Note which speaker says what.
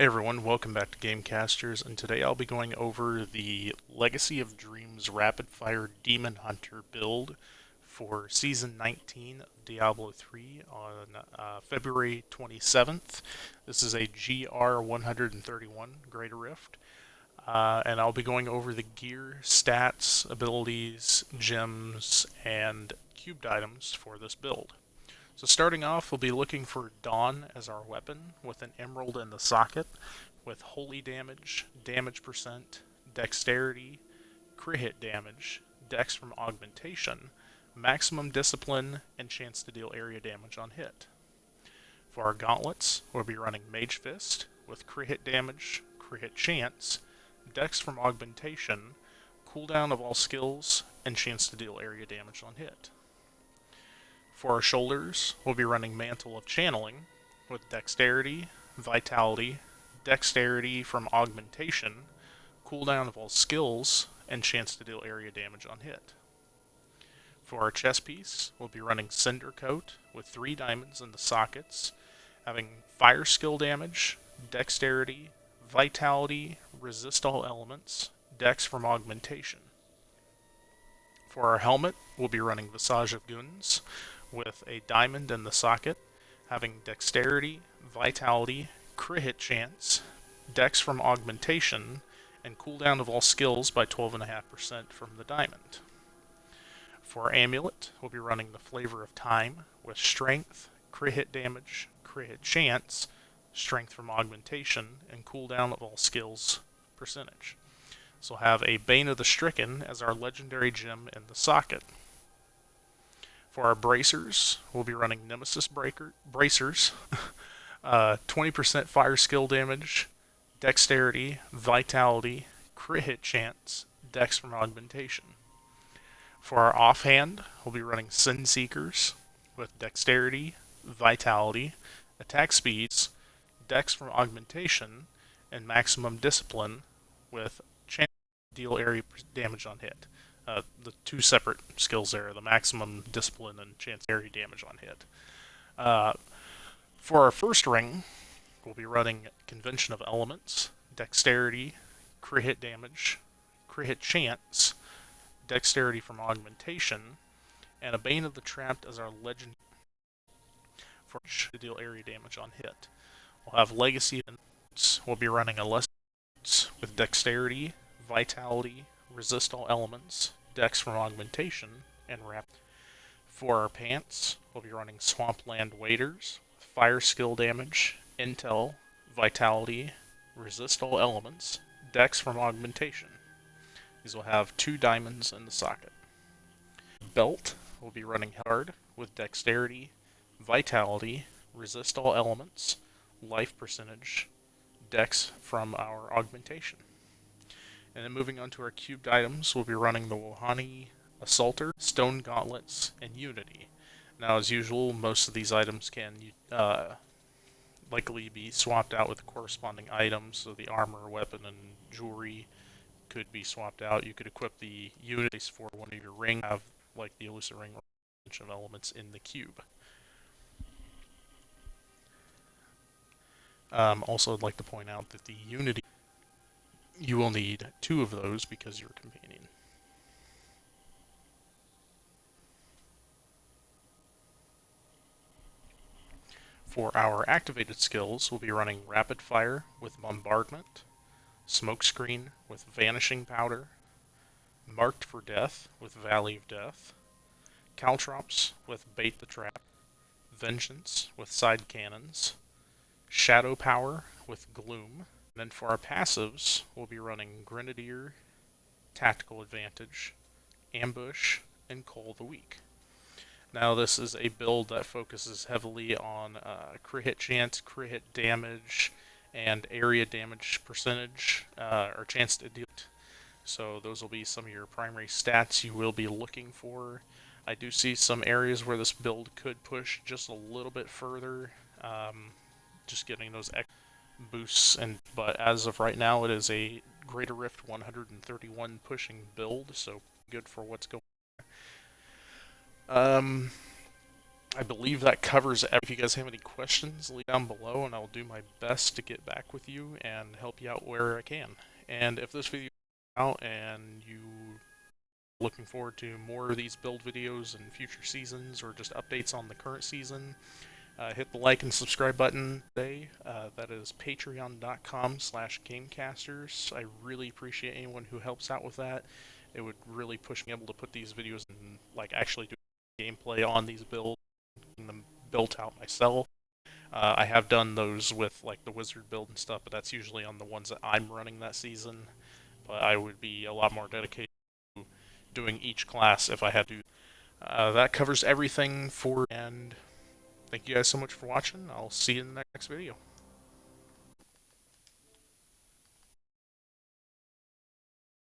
Speaker 1: Hey everyone, welcome back to Gamecasters, and today I'll be going over the Legacy of Dreams Rapid Fire Demon Hunter build for Season 19 of Diablo 3 on February 27th. This is a GR-131 Greater Rift, and I'll be going over the gear, stats, abilities, gems, and cubed items for this build. So starting off, we'll be looking for Dawn as our weapon with an emerald in the socket with holy damage, damage percent, dexterity, crit hit damage, dex from augmentation, maximum discipline, and chance to deal area damage on hit. For our gauntlets, we'll be running Mage Fist with crit hit damage, crit hit chance, dex from augmentation, cooldown of all skills, and chance to deal area damage on hit. For our shoulders, we'll be running Mantle of Channeling with Dexterity, Vitality, Dexterity from Augmentation, cooldown of all skills, and chance to deal area damage on hit. For our chest piece, we'll be running Cinder Coat with 3 diamonds in the sockets, having Fire Skill damage, Dexterity, Vitality, Resist all elements, Dex from Augmentation. For our helmet, we'll be running Visage of Guns with a diamond in the socket, having Dexterity, Vitality, crit hit chance, Dex from Augmentation, and cooldown of all skills by 12.5% from the diamond. For our amulet, we'll be running the Flavor of Time with Strength, crit hit damage, crit hit chance, Strength from Augmentation, and cooldown of all skills percentage. So we'll have a Bane of the Stricken as our legendary gem in the socket. For our bracers, we'll be running Nemesis bracers, 20% fire skill damage, dexterity, vitality, crit hit chance, dex from augmentation. For our offhand, we'll be running Sin Seekers with dexterity, vitality, attack speeds, dex from augmentation, and maximum discipline with chance to deal area damage on hit. The 2 separate skills there, the maximum discipline and chance area damage on hit. For our first ring, we'll be running Convention of Elements, Dexterity, crit hit damage, crit hit chance, Dexterity from Augmentation, and a Bane of the Trapped as our legend for to deal area damage on hit. We'll have Legacy events. We'll be running a Lesser with Dexterity, Vitality, Resist all elements, Dex from Augmentation, and Wrap. For our pants, we'll be running Swampland Waders, Fire Skill damage, Intel, Vitality, Resist all elements, Dex from Augmentation. These will have 2 diamonds in the socket. Belt, we'll be running hard with Dexterity, Vitality, Resist all elements, Life percentage, Dex from our Augmentation. And then moving on to our cubed items, we'll be running the Wohani Assaulter, Stone Gauntlets, and Unity. Now, as usual, most of these items can likely be swapped out with the corresponding items, so the armor, weapon, and jewelry could be swapped out. You could equip the Unity for one of your rings, have like the elusive ring or a bunch of elements in the cube. Also, I'd like to point out that the Unity, you will need 2 of those because you're a companion. For our activated skills, we'll be running Rapid Fire with Bombardment, Smokescreen with Vanishing Powder, Marked for Death with Valley of Death, Caltrops with Bait the Trap, Vengeance with Side Cannons, Shadow Power with Gloom. And then for our passives, we'll be running Grenadier, Tactical Advantage, Ambush, and Call the Weak. Now this is a build that focuses heavily on crit hit chance, crit hit damage, and area damage percentage, or chance to deal it. So those will be some of your primary stats you will be looking for. I do see some areas where this build could push just a little bit further, just getting those boosts, but as of right now, it is a Greater Rift 131 pushing build, so good for what's going on. I believe that covers everything. If you guys have any questions, leave down below and I'll do my best to get back with you and help you out where I can. And if this video out and you looking forward to more of these build videos in future seasons or just updates on the current season, hit the like and subscribe button today. That is patreon.com/gamecasters. I really appreciate anyone who helps out with that. It would really push me able to put these videos and like actually do gameplay on these builds and them built out myself. I have done those with like the wizard build and stuff, but that's usually on the ones that I'm running that season. But I would be a lot more dedicated to doing each class if I had to. That covers everything for, and thank you guys so much for watching. I'll see you in the next video.